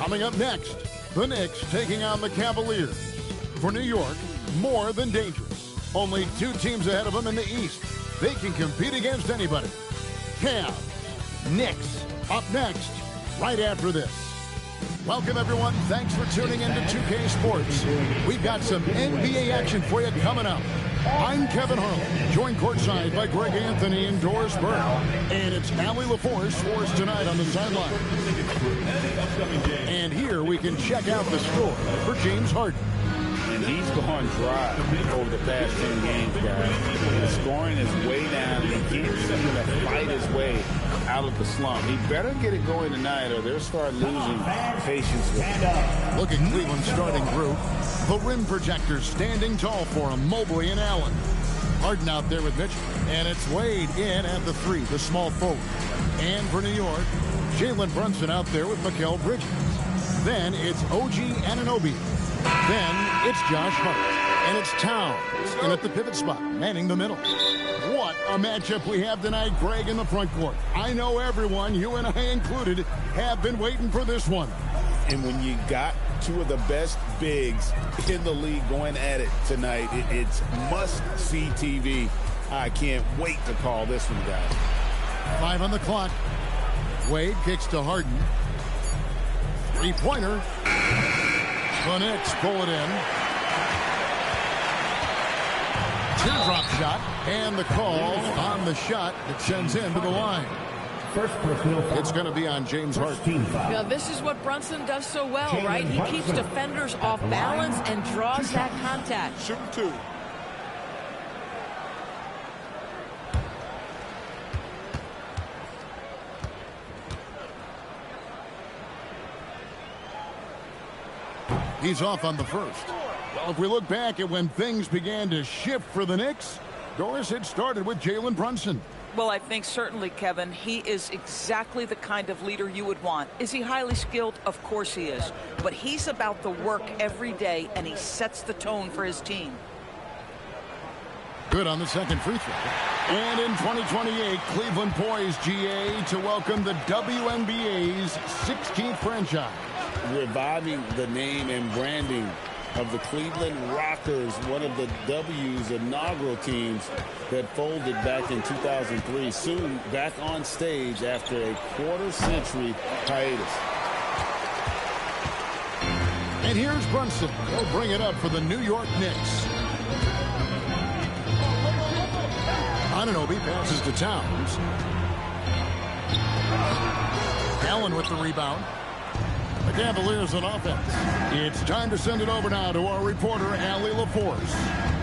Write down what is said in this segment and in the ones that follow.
Coming up next, the Knicks taking on the Cavaliers. For New York, more than dangerous. Only 2 teams ahead of them in the East. They can compete against anybody. Cavs, Knicks, up next, right after this. Welcome, everyone. Thanks for tuning in to 2K Sports. We've got some NBA action for you coming up. I'm Kevin Harlan, joined courtside by Greg Anthony and Doris Burke. And it's Allie LaForce for us tonight on the sideline. And here we can check out the score for James Harden. And he's gone dry over the past 10 games, guys. The scoring is way down. He can't seem to fight his way out of the slump. He better get it going tonight or they'll start losing patience with him. Look at Cleveland's starting group. The rim projectors standing tall for him, Mobley and Allen. Harden out there with Mitchell. And it's Wade in at the 3, the small forward. And for New York, Jalen Brunson out there with Mikal Bridges. Then it's OG Anunoby. Then it's Josh Hart. And it's Towns in at the pivot spot, manning the middle. What a matchup we have tonight, Greg, in the front court. I know everyone, you and I included, have been waiting for this one. And when you got 2 of the best bigs in the league going at it tonight, it's must-see TV. I can't wait to call this one, guys. 5 on the clock. Wade kicks to Harden. 3-pointer. The Knicks pull it in. Teardrop shot. And the call on the shot that sends him to the line. It's going to be on James Harden. Now, this is what Brunson does so well, right? He keeps defenders off balance and draws that contact. Shoot 2. He's off on the first. Well, if we look back at when things began to shift for the Knicks, Doris, it started with Jalen Brunson. Well, I think certainly, Kevin, he is exactly the kind of leader you would want. Is he highly skilled? Of course he is. But he's about the work every day, and he sets the tone for his team. Good on the second free throw. And in 2028, Cleveland poised, GA, to welcome the WNBA's 16th franchise. Reviving the name and branding of the Cleveland Rockers, one of the W's inaugural teams that folded back in 2003, soon back on stage after a quarter-century hiatus. And here's Brunson. He'll bring it up for the New York Knicks. Anunoby passes to Towns. Allen with the rebound. The Cavaliers on offense. It's time to send it over now to our reporter, Allie LaForce.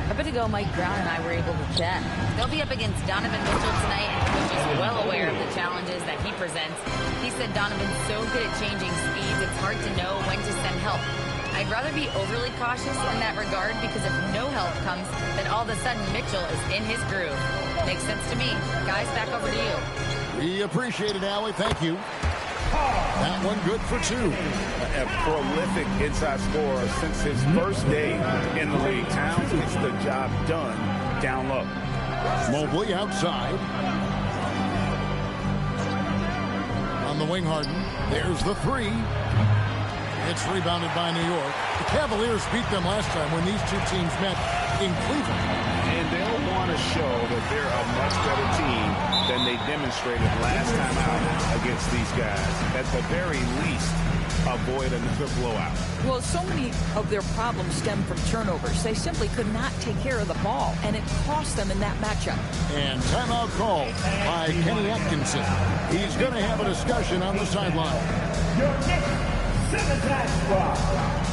A bit ago, Mike Brown and I were able to chat. They'll be up against Donovan Mitchell tonight, and Coach is well aware of the challenges that he presents. He said Donovan's so good at changing speeds, it's hard to know when to send help. I'd rather be overly cautious in that regard because if no help comes, then all of a sudden Mitchell is in his groove. Makes sense to me. Guys, back over to you. We appreciate it, Allie. Thank you. That one good for 2. A prolific inside scorer since his first day in the league. Towns gets the job done down low. Mobley outside. On the wing, Harden. There's the 3. It's rebounded by New York. The Cavaliers beat them last time when these 2 teams met in Cleveland. And they'll want to show that they're a much better team than they demonstrated last time out against these guys. At the very least, avoid another blowout. Well, so many of their problems stem from turnovers. They simply could not take care of the ball, and it cost them in that matchup. And timeout called by Kenny Atkinson. He's going to have a discussion on the sideline. Your Knicks 7-time squad.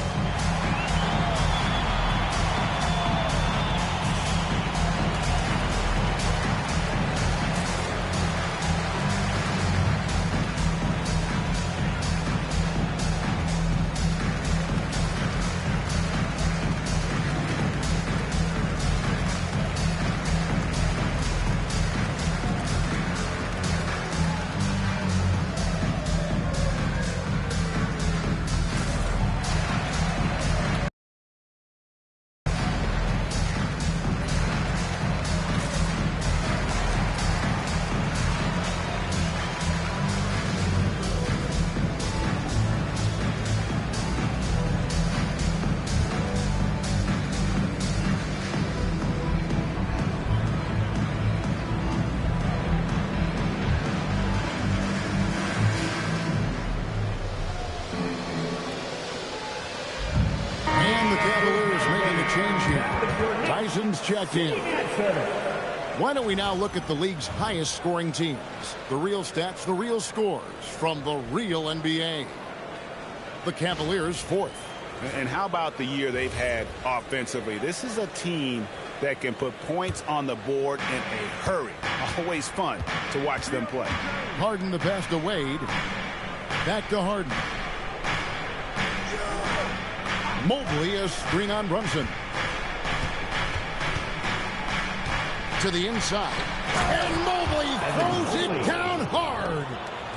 Robinson's checked in. Why don't we now look at the league's highest scoring teams? The real stats, the real scores from the real NBA. The Cavaliers fourth. And how about the year they've had offensively? This is a team that can put points on the board in a hurry. Always fun to watch them play. Harden the pass to Wade. Back to Harden. Mobley a screen on Brunson. To the inside. And Mobley throws it down hard.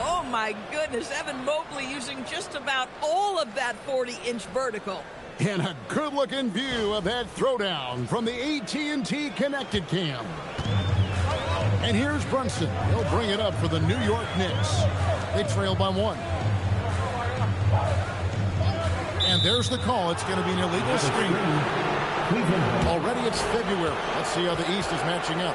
Oh, my goodness. Evan Mobley using just about all of that 40-inch vertical. And a good-looking view of that throwdown from the AT&T Connected Cam. And here's Brunson. He'll bring it up for the New York Knicks. They trail by 1. And there's the call. It's going to be an illegal screen. Already it's February. Let's see how the East is matching up.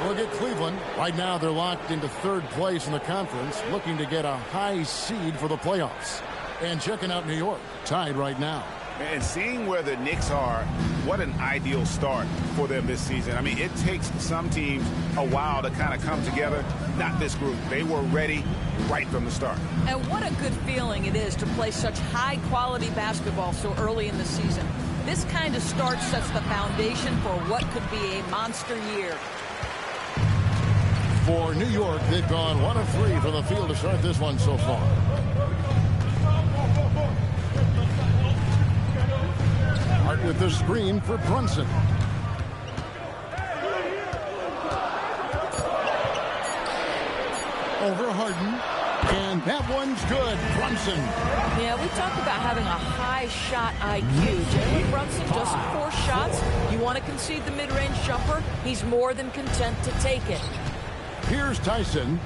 Look at Cleveland. Right now they're locked into third place in the conference, looking to get a high seed for the playoffs. And checking out New York, tied right now. And seeing where the Knicks are, what an ideal start for them this season. I mean, it takes some teams a while to kind of come together. Not this group. They were ready right from the start. And what a good feeling it is to play such high-quality basketball so early in the season. This kind of start sets the foundation for what could be a monster year. For New York, they've gone 1 of 3 from the field to start this one so far. Hart with the screen for Brunson. Over Harden. And that one's good. Brunson. Yeah, we talked about having a high shot IQ. Jalen Brunson, just 4 shots. You want to concede the mid-range jumper? He's more than content to take it. Here's Tyson.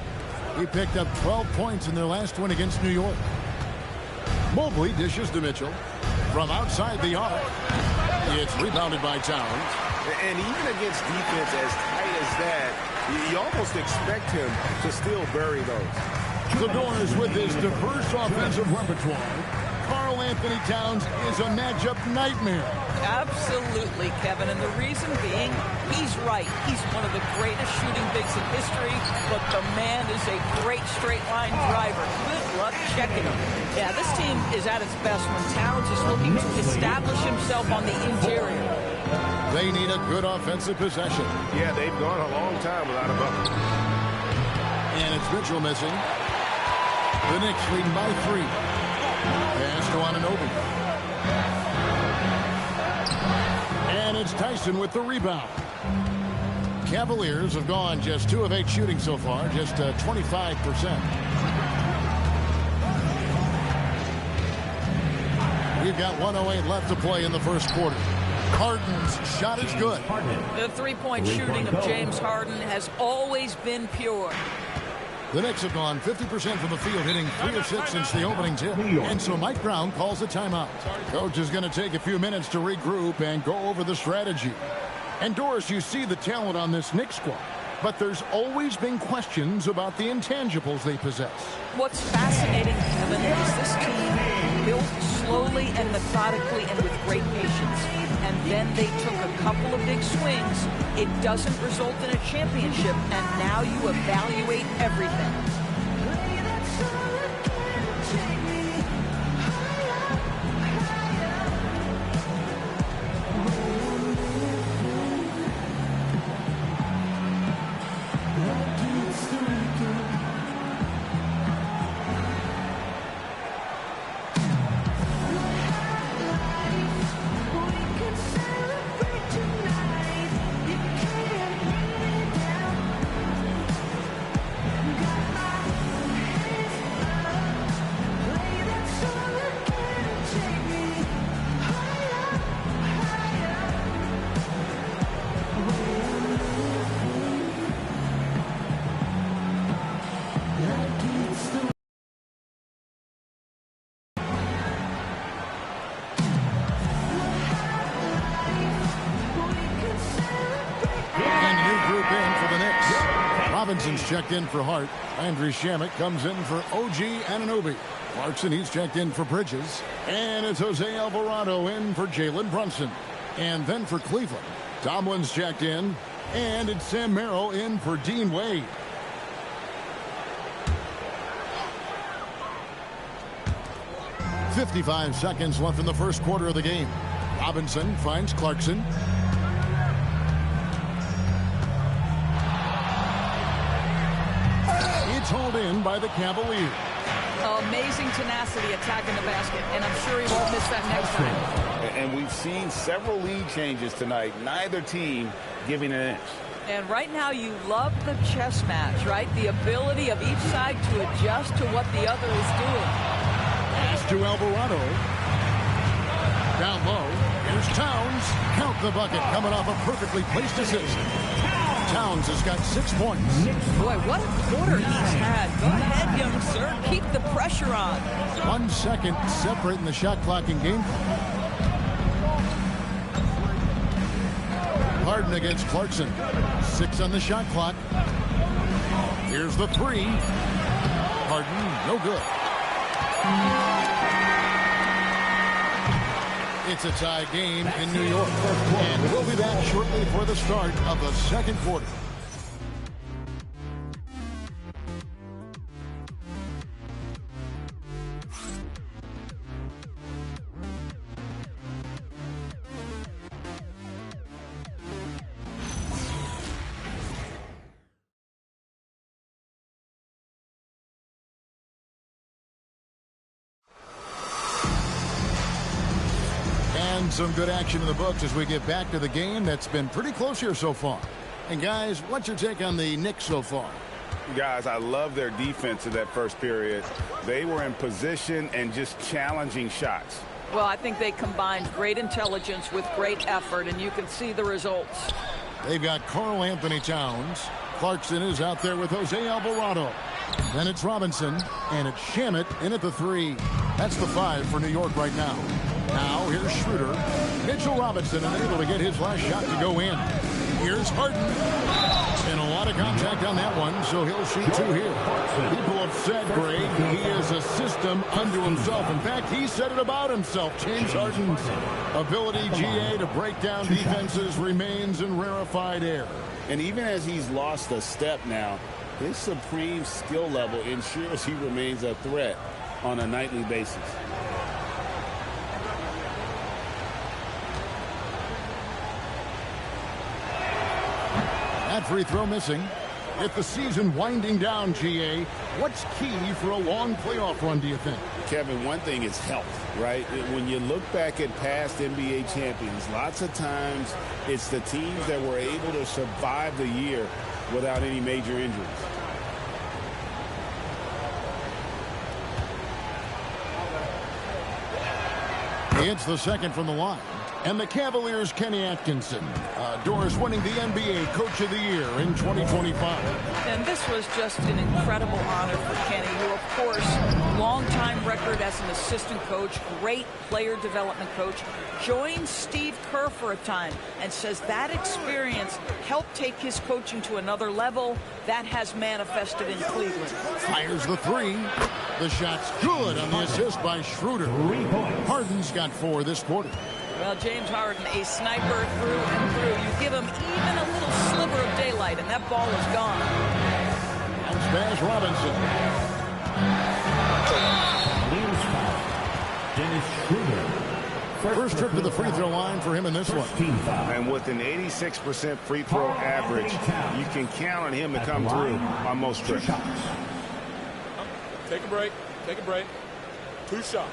He picked up 12 points in their last win against New York. Mobley dishes to Mitchell. From outside the arc. It's rebounded by Towns. And even against defense as tight as that, you almost expect him to still bury those. The Doors with his diverse offensive repertoire. Karl Anthony Towns is a matchup nightmare. Absolutely, Kevin. And the reason being, he's right. He's one of the greatest shooting bigs in history, but the man is a great straight-line driver. Good luck checking him. Yeah, this team is at its best when Towns is looking to establish himself on the interior. They need a good offensive possession. Yeah, they've gone a long time without a bucket. And it's Mitchell missing. The Knicks leading by 3. Pass to Anunoby. And it's Tyson with the rebound. Cavaliers have gone just 2 of 8 shooting so far, just 25%. We've got 1:08 left to play in the first quarter. Harden's shot is good. The three-point shooting of James Harden has always been pure. The Knicks have gone 50% from the field, hitting 3 of 6 since the opening tip. And so Mike Brown calls a timeout. Coach is going to take a few minutes to regroup and go over the strategy. And Doris, you see the talent on this Knicks squad, but there's always been questions about the intangibles they possess. What's fascinating, Kevin, is this team built slowly and methodically and with great patience. And then they took a couple of big swings. It doesn't result in a championship, and now you evaluate everything. Robinson's checked in for Hart. Andrew Shamet comes in for OG Anunoby. Clarkson, he's checked in for Bridges. And it's Jose Alvarado in for Jalen Brunson. And then for Cleveland, Tomlin's checked in, and it's Sam Merrill in for Dean Wade. .55 seconds left in the first quarter of the game. Robinson finds Clarkson. It's hauled in by the Cavaliers. Amazing tenacity attacking the basket, and I'm sure he won't miss that next time. And we've seen several lead changes tonight. Neither team giving an inch. And right now you love the chess match, right? The ability of each side to adjust to what the other is doing. Pass to Alvarado. Down low. Here's Towns. Count the bucket. Coming off a perfectly placed assist. Towns has got 6 points. Boy, what a quarter he's had. Go ahead, young sir. Keep the pressure on. 1 second separating the shot clock and game clock. Harden against Clarkson. 6 on the shot clock. Here's the 3. Harden, no good. It's a tie game in New York. And we'll be back shortly for the start of the second quarter. Some good action in the books as we get back to the game that's been pretty close here so far. And guys, what's your take on the Knicks so far? Guys, I love their defense in that first period. They were in position and just challenging shots. Well, I think they combined great intelligence with great effort, and you can see the results. They've got Karl Anthony Towns. Clarkson is out there with Jose Alvarado. Then it's Robinson, and it's Shamet in at the 3. That's the 5 for New York right now. Now, here's Schroeder. Mitchell Robinson unable to get his last shot to go in. Here's Harden. And a lot of contact on that one, so he'll shoot 2 here. People have said, Greg, he is a system unto himself. In fact, he said it about himself. James Harden's ability, GA, to break down defenses remains in rarefied air. And even as he's lost a step now, his supreme skill level ensures he remains a threat on a nightly basis. That free throw missing. With the season winding down, GA, what's key for a long playoff run, do you think? Kevin, one thing is health, right? When you look back at past NBA champions, lots of times it's the teams that were able to survive the year without any major injuries. It's the second from the line. And the Cavaliers' Kenny Atkinson. Doris winning the NBA Coach of the Year in 2025. And this was just an incredible honor for Kenny, who, of course, long-time record as an assistant coach, great player development coach, joined Steve Kerr for a time and says that experience helped take his coaching to another level. That has manifested in Cleveland. Fires the 3. The shot's good on the assist by Schroeder. Harden's got 4 this quarter. Well, James Harden, a sniper through and through. You give him even a little sliver of daylight, and that ball is gone. And Smash Robinson. First trip to the free throw line for him in this one. And with an 86% free throw average, you can count on him to come through on most trips. Take a break. Take a break. 2 shots.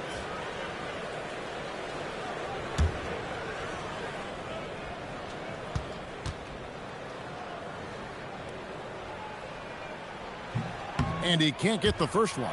And he can't get the first one.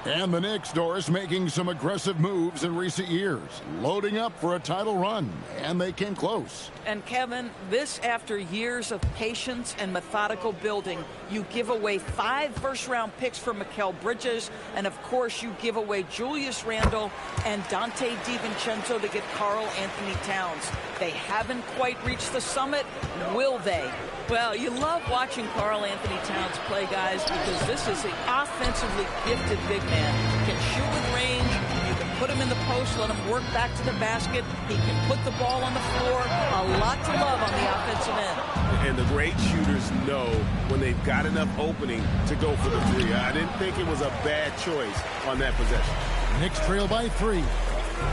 And the Knicks, Doris, making some aggressive moves in recent years, loading up for a title run, and they came close. And Kevin, this after years of patience and methodical building. You give away 5 first-round picks for Mikal Bridges, and of course you give away Julius Randle and Dante DiVincenzo to get Karl Anthony Towns. They haven't quite reached the summit. Will they? Well, you love watching Karl Anthony Towns play, guys, because this is an offensively gifted big man. Can shoot with range. You can put him in the post, let him work back to the basket. He can put the ball on the floor. A lot to love on the offensive end. And the great shooters know when they've got enough opening to go for the three. I didn't think it was a bad choice on that possession. Knicks trail by 3.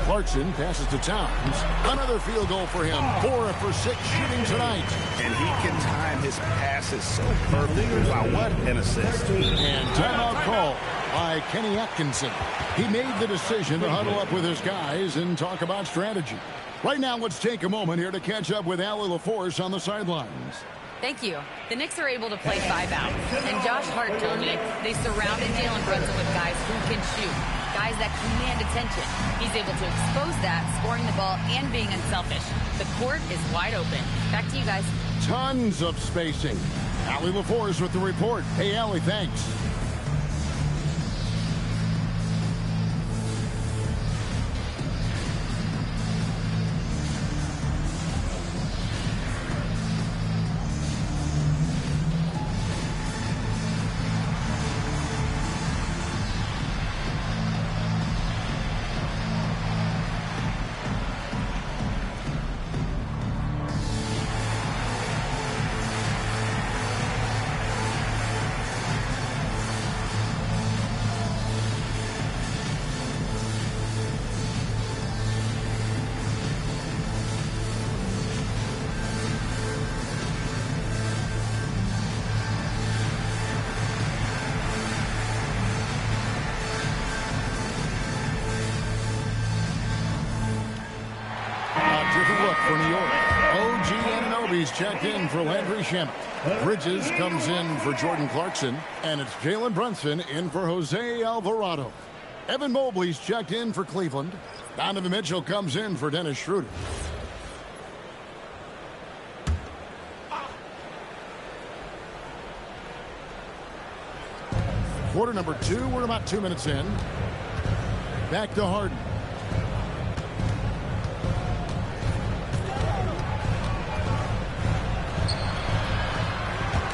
Clarkson passes to Towns. Another field goal for him. 4 for 6 shooting tonight. And he can time his passes so perfectly. Wow, what an assist. And timeout call by Kenny Atkinson. He made the decision to huddle up with his guys and talk about strategy. Right now, let's take a moment here to catch up with Allie LaForce on the sidelines. Thank you. The Knicks are able to play 5 out. And Josh Hart told me they surrounded Jalen Brunson with guys who can shoot. Guys that command attention. He's able to expose that, scoring the ball and being unselfish. The court is wide open. Back to you guys. Tons of spacing. Allie LaForce with the report. Hey, Allie, thanks. For New York, OG Anunoby's checked in for Landry Shamet. Bridges comes in for Jordan Clarkson, and it's Jalen Brunson in for Jose Alvarado. Evan Mobley's checked in for Cleveland. Donovan Mitchell comes in for Dennis Schroeder. Quarter number 2, we're about 2 minutes in. Back to Harden.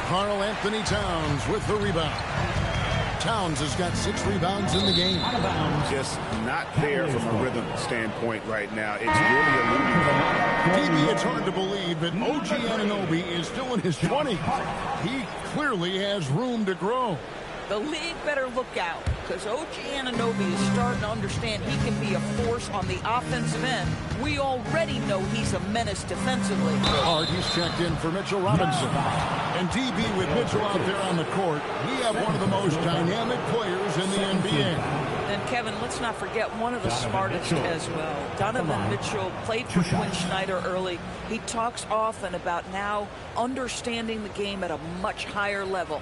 Karl Anthony Towns with the rebound. Towns has got 6 rebounds in the game. Just not there from a rhythm standpoint right now. It's really DB, it's hard to believe that OG Anunoby is still in his 20s. He clearly has room to grow. The league better look out, because OG Anunoby is starting to understand he can be a force on the offensive end. We already know he's a menace defensively. Hart, he's checked in for Mitchell Robinson. And DB, with Mitchell out there on the court, we have one of the most dynamic players in the NBA. And Kevin, let's not forget one of the smartest as well. Donovan Mitchell played for Quinn Snyder early. He talks often about now understanding the game at a much higher level.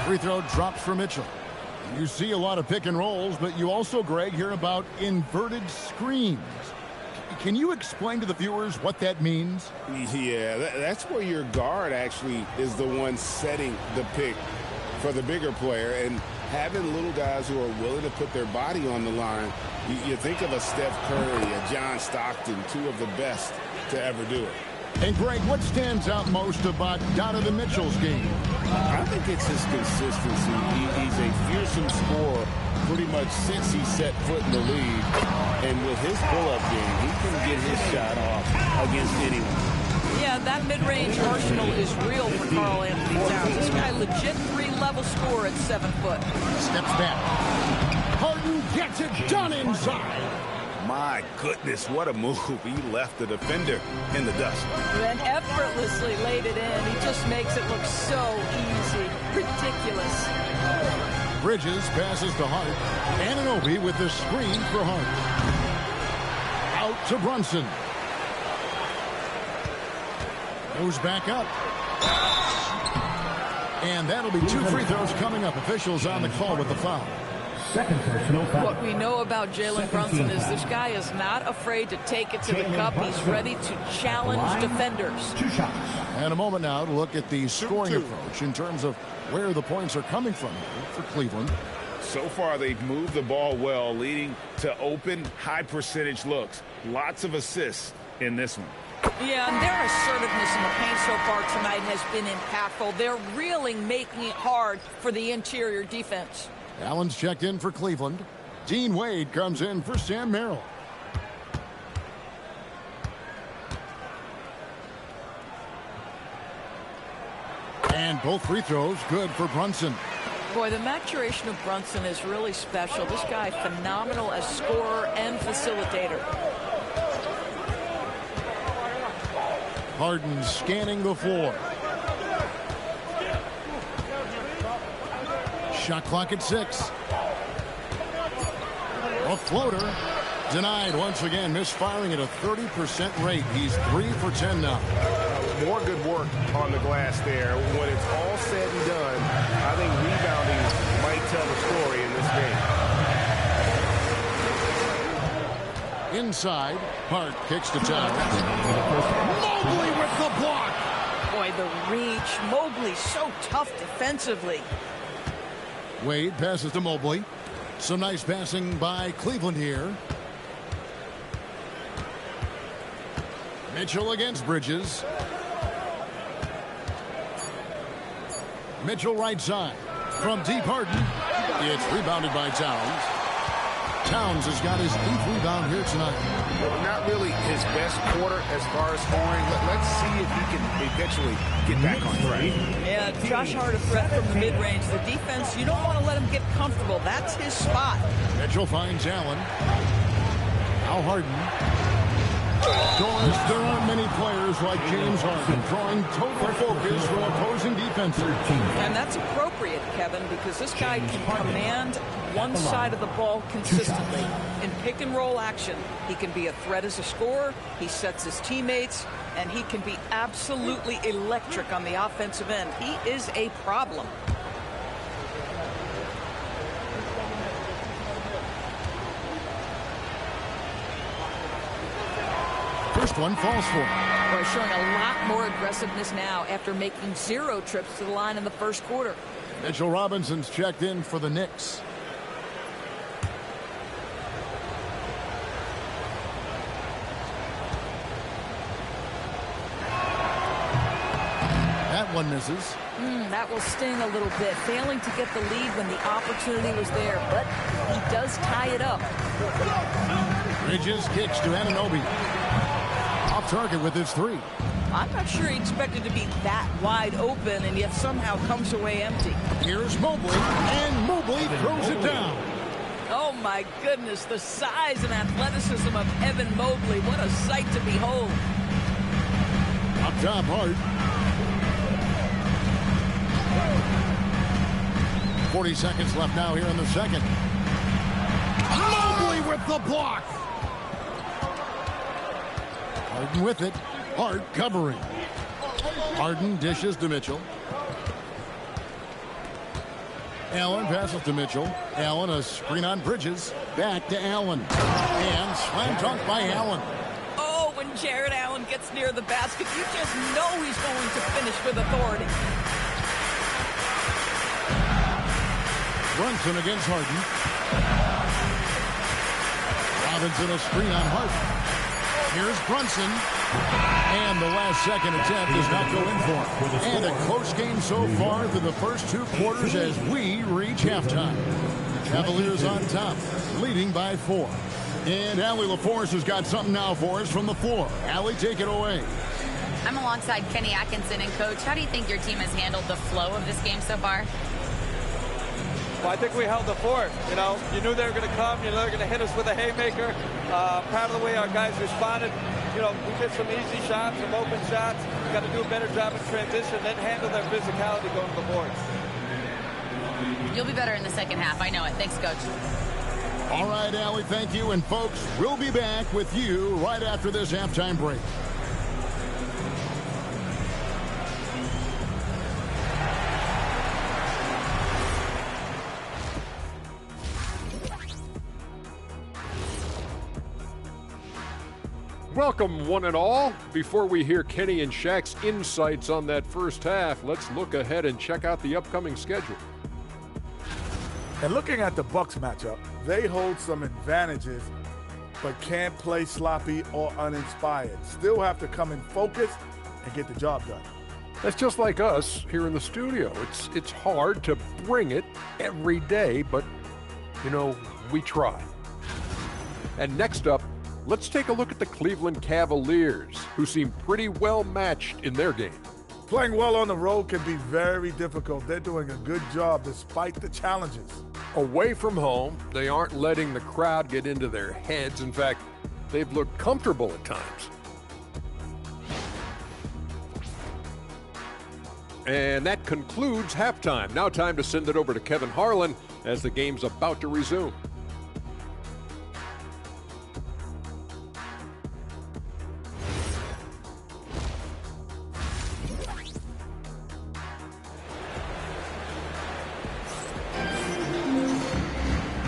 Free throw drops for Mitchell. You see a lot of pick and rolls, but you also, Greg, hear about inverted screens. Can you explain to the viewers what that means? Yeah, that's where your guard actually is the one setting the pick for the bigger player, and having little guys who are willing to put their body on the line. You think of a Steph Curry, a John Stockton, 2 of the best to ever do it. And, Greg, what stands out most about Donovan Mitchell's game? I think it's his consistency. He's a fearsome scorer pretty much since he set foot in the league. And with his pull-up game, he can get his shot off against anyone. Yeah, that mid-range arsenal is real for Karl Anthony Towns. This guy legit 3-level scorer at 7 foot. Steps back. Harden gets it done inside. My goodness, what a move. He left the defender in the dust. Then effortlessly laid it in. He just makes it look so easy. Ridiculous. Bridges passes to Hart. Anunoby with the screen for Hart. Out to Brunson. Goes back up. And that'll be 2 free throws coming up. Officials on the call with the foul. Second personal foul. What we know about Jalen Brunson is this guy is not afraid to take it to the cup. He's ready to challenge defenders. 2 shots. And a moment now to look at the scoring approach in terms of where the points are coming from for Cleveland. So far, they've moved the ball well, leading to open, high-percentage looks. Lots of assists in this one. Yeah, and their assertiveness in the paint so far tonight has been impactful. They're really making it hard for the interior defense. Allen's checked in for Cleveland. Dean Wade comes in for Sam Merrill. And both free throws good for Brunson. Boy, the maturation of Brunson is really special. This guy, phenomenal as scorer and facilitator. Harden scanning the floor. Shot clock at 6. A floater denied once again, misfiring at a 30% rate. He's 3 for 10 now. More good work on the glass there. When it's all said and done, I think rebounding might tell the story in this game. Inside, Hart kicks to Towns. Mobley with the block. Boy, the reach. Mobley so tough defensively. Wade passes to Mobley. Some nice passing by Cleveland here. Mitchell against Bridges. Mitchell right side. From deep Harden. It's rebounded by Towns. Towns has got his 8th rebound here tonight. Well, not really his best quarter as far as scoring. Let's see if he can eventually get back on track. Yeah, Josh Hart a threat from the mid-range. The defense, you don't want to let him get comfortable. That's his spot. Mitchell finds Allen. Now Harden. Doris, there aren't many players like James Harden drawing total focus from opposing defenses. And that's appropriate, Kevin, because this guy can command one side of the ball consistently. In pick-and-roll action, he can be a threat as a scorer, he sets his teammates, and he can be absolutely electric on the offensive end. He is a problem. First one falls for him. Boy, showing a lot more aggressiveness now after making 0 trips to the line in the first quarter. Mitchell Robinson's checked in for the Knicks. That one misses. That will sting a little bit. Failing to get the lead when the opportunity was there, but he does tie it up. Bridges kicks to Anunoby. Off target with his 3. I'm not sure he expected to be that wide open and yet somehow comes away empty. Here's Mobley, and Mobley throws it down. Oh my goodness, the size and athleticism of Evan Mobley. What a sight to behold. Up top, Hart. 40 seconds left now here in the second. Mobley with the block. Harden with it. Hart covering. Harden dishes to Mitchell. Allen passes to Mitchell. Allen a screen on Bridges. Back to Allen. And slam dunk by Allen. Oh, when Jared Allen gets near the basket, you just know he's going to finish with authority. Brunson against Harden. Robinson a screen on Harden. Here's Brunson. And the last second attempt does not go in for him. And a close game so far through the first 2 quarters as we reach halftime. Cavaliers on top, leading by 4. And Allie LaForce has got something now for us from the floor. Allie, take it away. I'm alongside Kenny Atkinson. And, Coach, how do you think your team has handled the flow of this game so far? Well, I think we held the fort. You know, you knew they were going to come. You know, they were going to hit us with a haymaker. Proud of the way our guys responded. You know, we hit some easy shots, some open shots. We got to do a better job in transition, then handle their physicality going to the boards. You'll be better in the second half. I know it. Thanks, Coach. All right, Allie, thank you. And, folks, we'll be back with you right after this halftime break. Welcome, one and all. Before we hear Kenny and Shaq's insights on that first half, let's look ahead and check out the upcoming schedule. And looking at the Bucks matchup, they hold some advantages, but can't play sloppy or uninspired. Still have to come in focused and get the job done. That's just like us here in the studio. It's hard to bring it every day, but, you know, we try. And next up, let's take a look at the Cleveland Cavaliers, who seem pretty well matched in their game. Playing well on the road can be very difficult. They're doing a good job despite the challenges. Away from home, they aren't letting the crowd get into their heads. In fact, they've looked comfortable at times. And that concludes halftime. Now time to send it over to Kevin Harlan as the game's about to resume.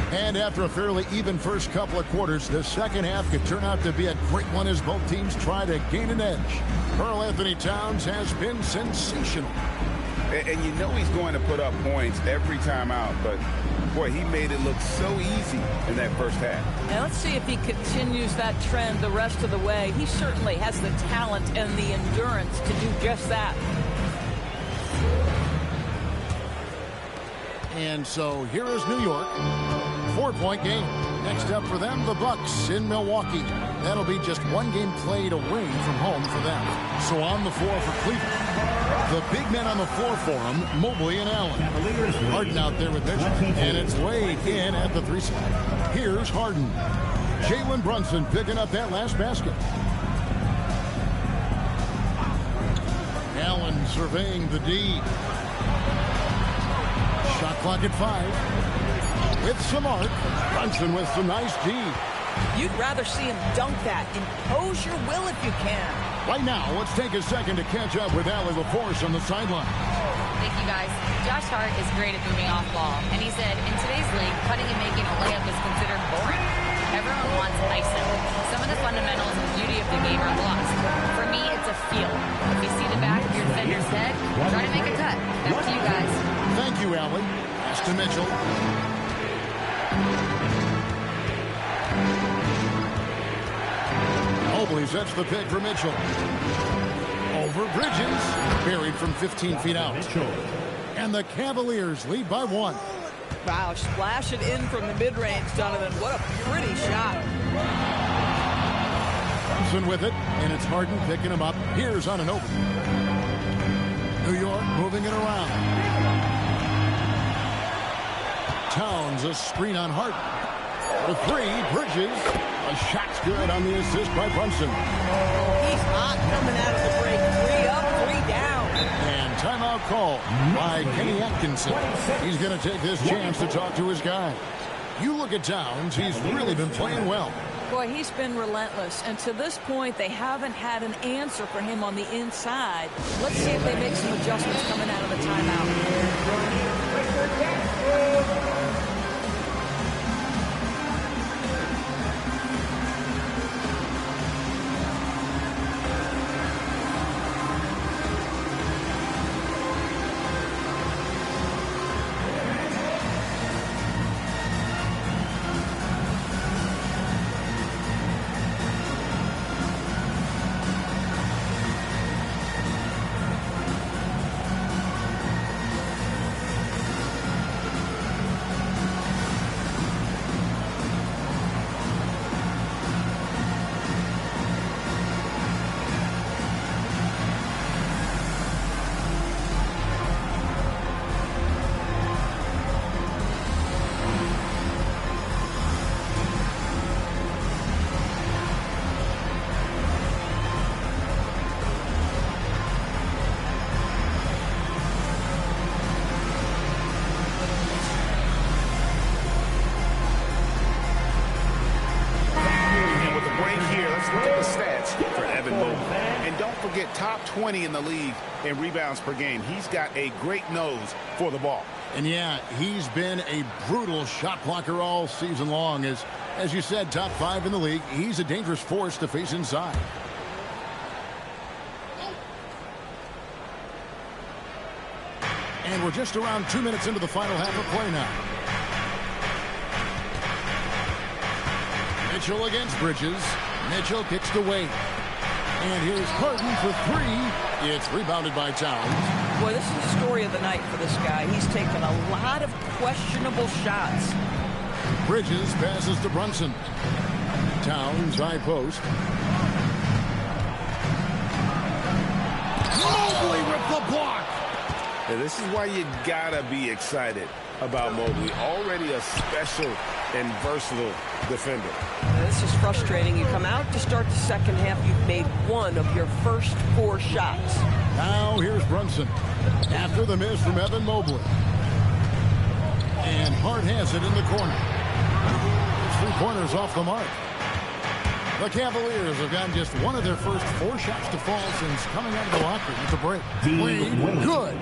And after a fairly even first couple of quarters, the second half could turn out to be a great one as both teams try to gain an edge. Karl Anthony Towns has been sensational. And you know he's going to put up points every time out, but boy, he made it look so easy in that first half. Now let's see if he continues that trend the rest of the way. He certainly has the talent and the endurance to do just that. And so here is New York. 4-point game. Next up for them, the Bucks in Milwaukee. That'll be just one game played away from home for them. So on the floor for Cleveland, the big men on the floor for them, Mobley and Allen. Harden out there with Mitchell, and it's Wade in at the 3 spot. Here's Harden. Jalen Brunson picking up that last basket. Allen surveying the D. Shot clock at 5. With some arc, Brunson with some nice D. You'd rather see him dunk that. Impose your will if you can. Right now, let's take a second to catch up with Allie LaForce on the sideline. Thank you, guys. Josh Hart is great at moving off ball, and he said, in today's league, cutting and making a layup is considered boring. Everyone wants icing. Some of the fundamentals and beauty of the game are lost. For me, it's a feel. If you see the back of your defender's head, try to make a cut. Back to you guys. Thank you, Allie. Pass to Mitchell. Mobley sets the pick for Mitchell. Over Bridges. Buried from 15 feet out. And the Cavaliers lead by 1. Wow, splash it in from the mid-range, Donovan. What a pretty shot. Brunson with it, and it's Harden picking him up. Here's on an open. New York moving it around. Towns, a screen on Harden. The 3, Bridges. A shot's good on the assist by Brunson. He's hot coming out of the break. 3 up, 3 down. And timeout call by Kenny Atkinson. He's going to take this chance to talk to his guy. You look at Towns, he's really been playing well. Boy, he's been relentless. And to this point, they haven't had an answer for him on the inside. Let's see if they make some adjustments coming out of the timeout. Top 20 in the league in rebounds per game. He's got a great nose for the ball. And yeah, he's been a brutal shot blocker all season long. As you said, top 5 in the league. He's a dangerous force to face inside. And we're just around 2 minutes into the final half of play now. Mitchell against Bridges. Mitchell kicks to Wade. And here's Harden for three. It's rebounded by Towns. Boy, this is the story of the night for this guy. He's taken a lot of questionable shots. Bridges passes to Brunson. Towns high post. Mobley with the block. And this is why you gotta be excited about Mobley. Already a special and versatile defender. This is frustrating. You come out to start the second half, you've made one of your first 4 shots. Now here's Brunson after the miss from Evan Mobley. And Hart has it in the corner. 3-pointers off the mark. The Cavaliers have gotten just one of their first 4 shots to fall since coming out of the locker room at the break. Wade, good.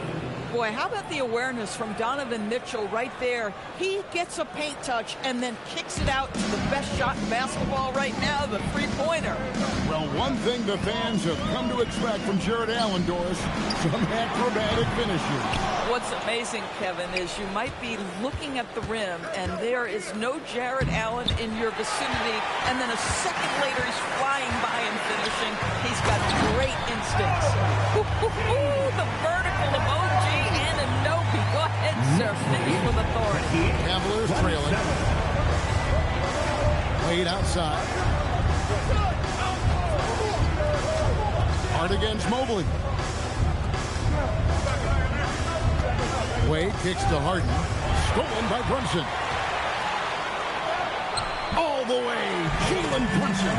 Boy, how about the awareness from Donovan Mitchell right there? He gets a paint touch and then kicks it out to the best shot in basketball right now, the 3-pointer. Well, one thing the fans have come to expect from Jared Allen, Doris, some acrobatic finishes. What's amazing, Kevin, is you might be looking at the rim and there is no Jared Allen in your vicinity, and then a second later he's flying by and finishing. He's got great instincts. The vertical emoji and Anobi. Go ahead, sir. Finish with authority. Cavaliers trailing. Wade outside. Hart against Mobley. Wade kicks to Harden. Stolen by Brunson. All the way, Jalen Brunson.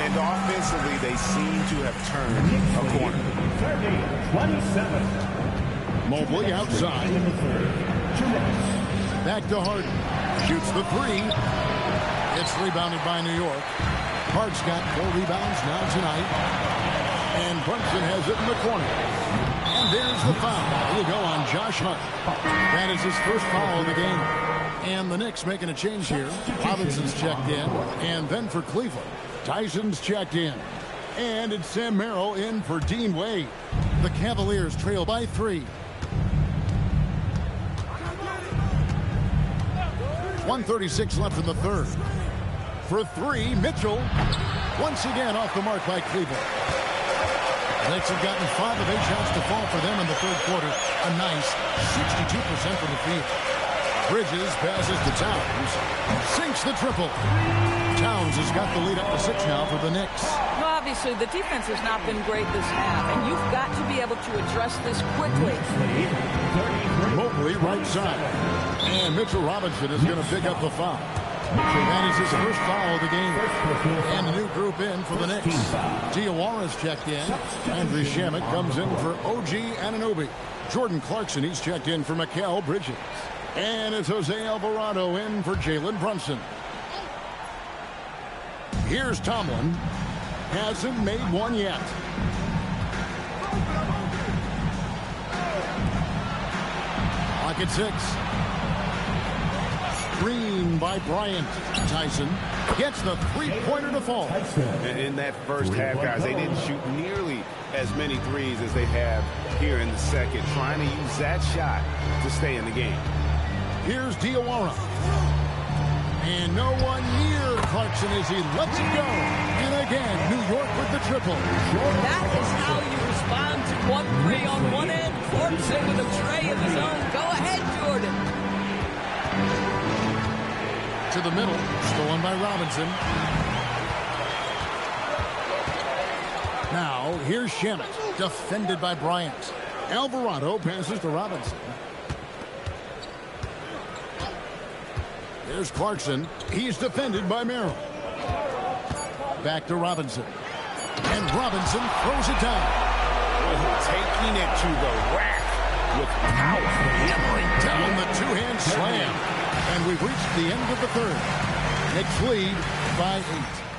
And offensively, they seem to have turned a corner. 30-27. Mobley outside. Back to Harden. Shoots the 3. It's rebounded by New York. Hart's got 4 rebounds now tonight. And Brunson has it in the corner. And there's the foul. There you go on Josh Hart. That is his first foul of the game. And the Knicks making a change here. Robinson's checked in. And then for Cleveland, Tyson's checked in. And it's Sam Merrill in for Dean Wade. The Cavaliers trail by 3. 1:36 left in the third. For 3, Mitchell. Once again off the mark by Cleveland. The Knicks have gotten 5 of 8 shots to fall for them in the third quarter. A nice 62% from the field. Bridges passes to Towns. Sinks the triple. Towns has got the lead up to 6 now for the Knicks. Well, obviously, the defense has not been great this half, and you've got to be able to address this quickly. Mobley right side. And Mitchell Robinson is going to pick up the foul. So that is his first foul of the game. And a new group in for the Knicks. Diawara's checked in. Andrew Shamet comes in for OG Anunoby. Jordan Clarkson, he's checked in for Mikal Bridges. And it's Jose Alvarado in for Jalen Brunson. Here's Tomlin. Hasn't made one yet. Clock at 6. Screen by Bryant. Tyson gets the 3-pointer to fall. In that first half, guys, they didn't shoot nearly as many threes as they have here in the second, trying to use that shot to stay in the game. Here's Diawara. And no one near Clarkson as he lets it go. And again, New York with the triple. That is how you respond to 1-3 on one end. Clarkson with a tray of his own. Go ahead, Jordan. To the middle, stolen by Robinson. Now, here's Shamet, defended by Bryant. Alvarado passes to Robinson. There's Clarkson. He's defended by Merrill. Back to Robinson. And Robinson throws it down. Taking it to the rack with power. Hammering down the two-hand slam. And we've reached the end of the third. Knicks lead by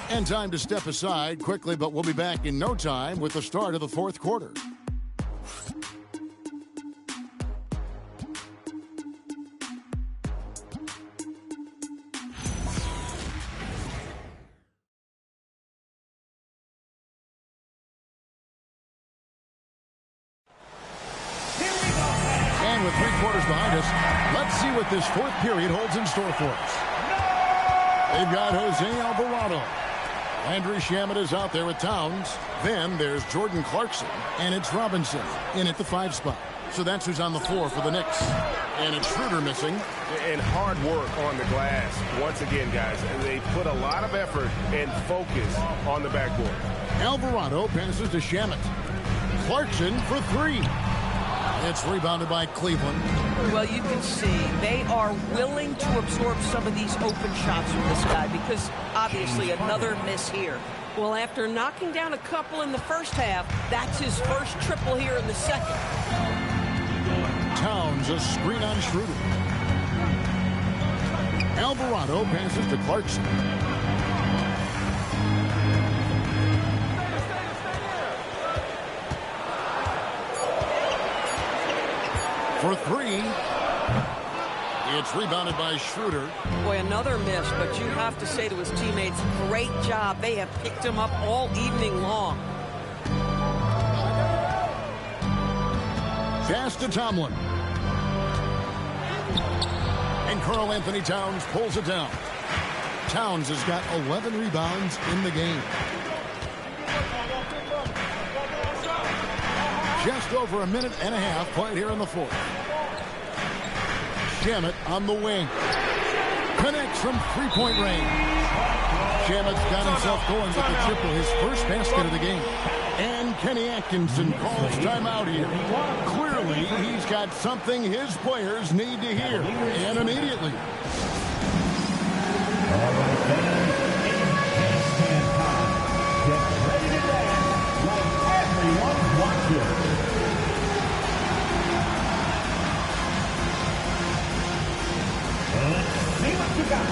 8. And time to step aside quickly, but we'll be back in no time with the start of the fourth quarter. And with 3 quarters behind us, let's see what this fourth period holds in store for us. They've got Jose Alvarado. Landry Shamet is out there with Towns. Then there's Jordan Clarkson, and it's Robinson in at the 5 spot. So that's who's on the floor for the Knicks. And it's Schroeder missing. And hard work on the glass. Once again, guys, they put a lot of effort and focus on the backboard. Alvarado passes to Shamet. Clarkson for 3. It's rebounded by Cleveland. Well, you can see they are willing to absorb some of these open shots from this guy because obviously another miss here. Well, after knocking down a couple in the first half, that's his first triple here in the second. Towns a screen on Schroeder. Alvarado passes to Clarkson. For 3. It's rebounded by Schroeder. Boy, another miss, but you have to say to his teammates, great job. They have picked him up all evening long. Pass to Tomlin. And Karl Anthony Towns pulls it down. Towns has got 11 rebounds in the game. Just over a minute and a half played here in the fourth. Shamet on the wing. Connects from three-point range. Shamet's got himself going with the triple, his first basket of the game. And Kenny Atkinson calls timeout here. Clearly, he's got something his players need to hear, and immediately. Get ready to dance like everyone's watching. Let's see what you got.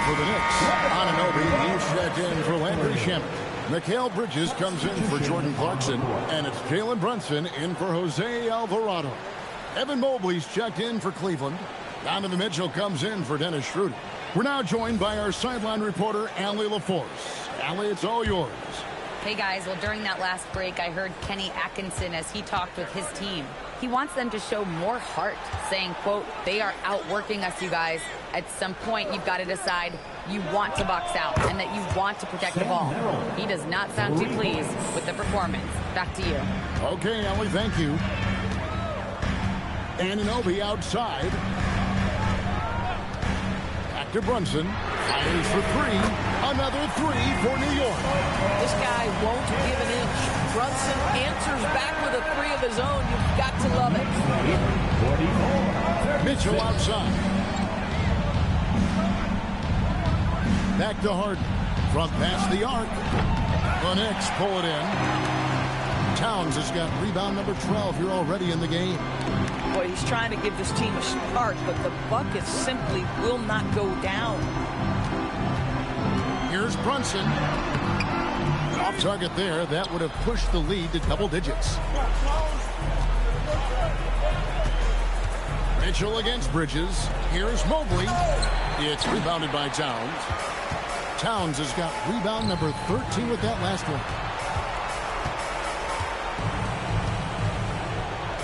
For the Knicks, Anunoby, he's checked in for Landry Shamet. Mikal Bridges comes in for Jordan Clarkson, and it's Jalen Brunson in for Jose Alvarado. Evan Mobley's checked in for Cleveland. Donovan Mitchell comes in for Dennis Schroeder. We're now joined by our sideline reporter, Allie LaForce. Allie, it's all yours. Hey guys, well during that last break I heard Kenny Atkinson as he talked with his team. He wants them to show more heart, saying, quote, they are outworking us, you guys. At some point you've got to decide you want to box out and that you want to protect the ball. He does not sound too pleased with the performance. Back to you. Okay, Allie, thank you. Anunoby outside. Back to Brunson. Fires for 3. Another 3 for New York. This guy won't give an inch. Brunson answers back with a 3 of his own. You've got to love it. Mitchell outside. Back to Harden. Front past the arc. The Knicks pull it in. Towns has got rebound number 12 here already in the game. Boy, he's trying to give this team a spark, but the buckets simply will not go down. Here's Brunson. Off target there. That would have pushed the lead to double digits. Mitchell against Bridges. Here's Mobley. It's rebounded by Towns. Towns has got rebound number 13 with that last one.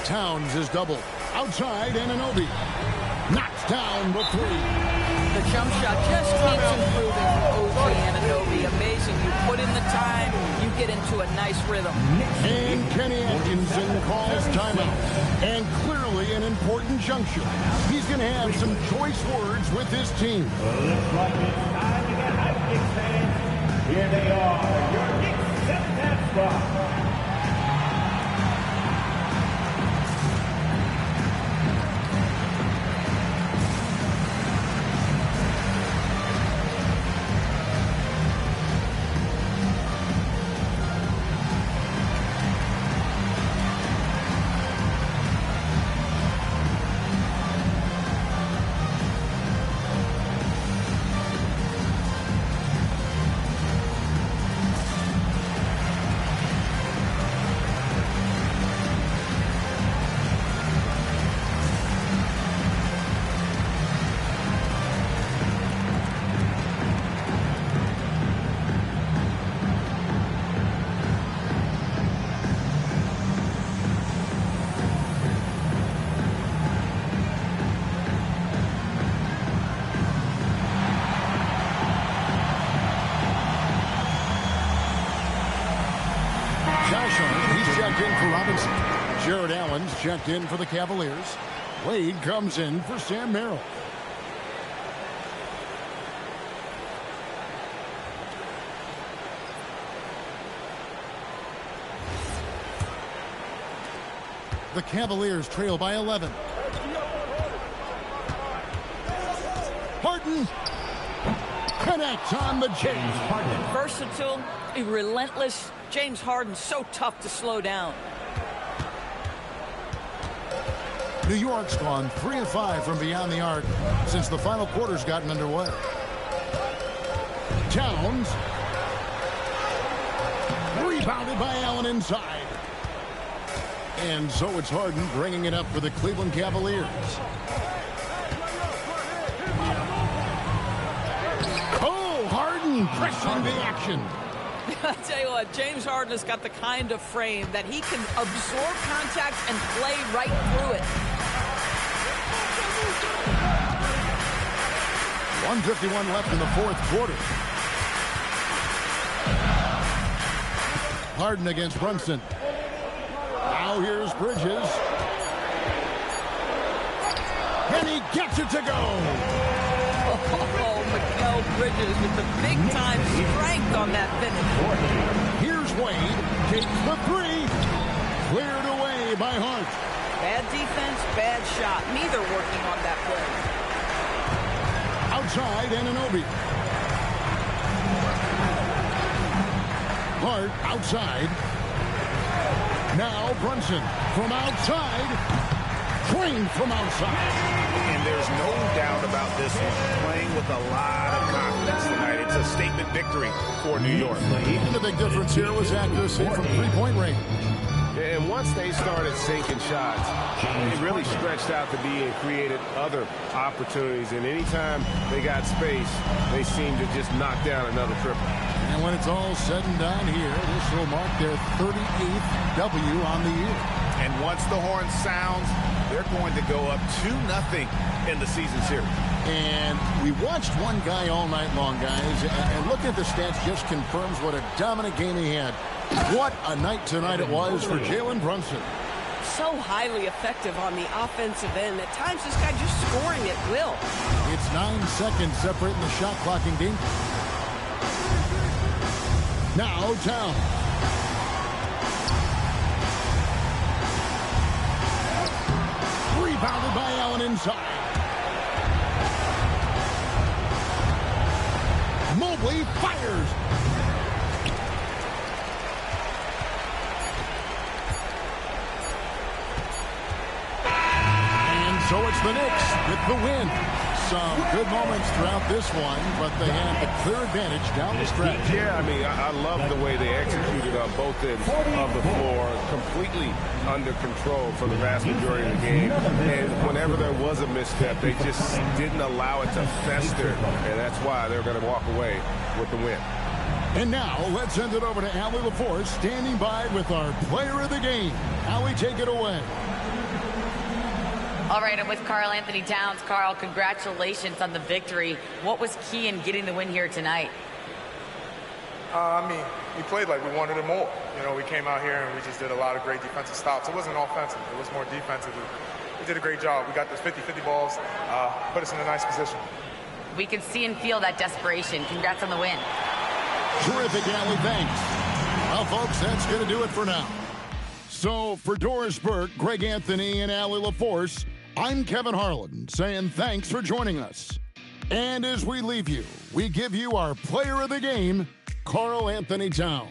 Towns is double. Outside, Anunoby. Knocked down the 3. The jump shot just keeps improving for OG Anunoby. Amazing. You put in the time, you get into a nice rhythm. And Kenny Atkinson calls timeout. And clearly an important juncture. He's going to have some choice words with his team. Looks like it's time to get hyped, Knicks fans. Here they are, your Knicks 7th spot. in for Robinson. Jared Allen's checked in for the Cavaliers. Wade comes in for Sam Merrill. The Cavaliers trail by 11. Harden connects on the James Harden. Versatile, relentless. James Harden so tough to slow down. New York's gone 3 of 5 from beyond the arc since the final quarter's gotten underway. Towns. Rebounded by Allen inside. And so it's Harden bringing it up for the Cleveland Cavaliers. Oh, Harden pressing the action. I tell you what, James Harden has got the kind of frame that he can absorb contact and play right through it. 1:51 left in the fourth quarter. Harden against Brunson. Now here's Bridges. And he gets it to go. Oh, Mikal Bridges with the big-time strength on that finish. Here's Wade. Takes the three. Cleared away by Hart. Bad defense, bad shot. Neither working on that play. Outside, Anunoby. Hart outside. Now Brunson from outside. Train from outside. And there's no doubt about this one. Playing with a lot of confidence tonight. It's a statement victory for New York. And the big difference here was accuracy from three-point range. And once they started sinking shots, they really stretched out to be and created other opportunities. And anytime they got space, they seemed to just knock down another triple. And when it's all said and done here, this will mark their 38th W on the year. And once the horn sounds, they're going to go up 2-0 in the season series. And we watched one guy all night long, guys, and looking at the stats just confirms what a dominant game he had. What a night tonight it was for Jalen Brunson. So highly effective on the offensive end. At times, this guy just scoring at will. It's 9 seconds separating the shot clock in game. Now, Towns. Rebounded by Allen inside. Mobley fires. And so it's the Knicks with the win. Some good moments throughout this one, but they had the clear advantage down the stretch. Yeah, I mean, I love the way they executed on both ends of the floor, completely under control for the vast majority of the game. And whenever there was a misstep, they just didn't allow it to fester, and that's why they're going to walk away with the win. And now, let's send it over to Allie LaForce, standing by with our player of the game. Allie, take it away. All right, I'm with Karl Anthony Towns. Karl, congratulations on the victory. What was key in getting the win here tonight? I mean, we played like we wanted it more. You know, we came out here and we just did a lot of great defensive stops. It wasn't offensive. It was more defensive. We did a great job. We got those 50-50 balls, put us in a nice position. We can see and feel that desperation. Congrats on the win. Terrific, Allie. Thanks. Well, folks, that's going to do it for now. So, for Doris Burke, Greg Anthony, and Allie LaForce, I'm Kevin Harlan saying thanks for joining us. And as we leave you, we give you our player of the game, Karl Anthony Towns.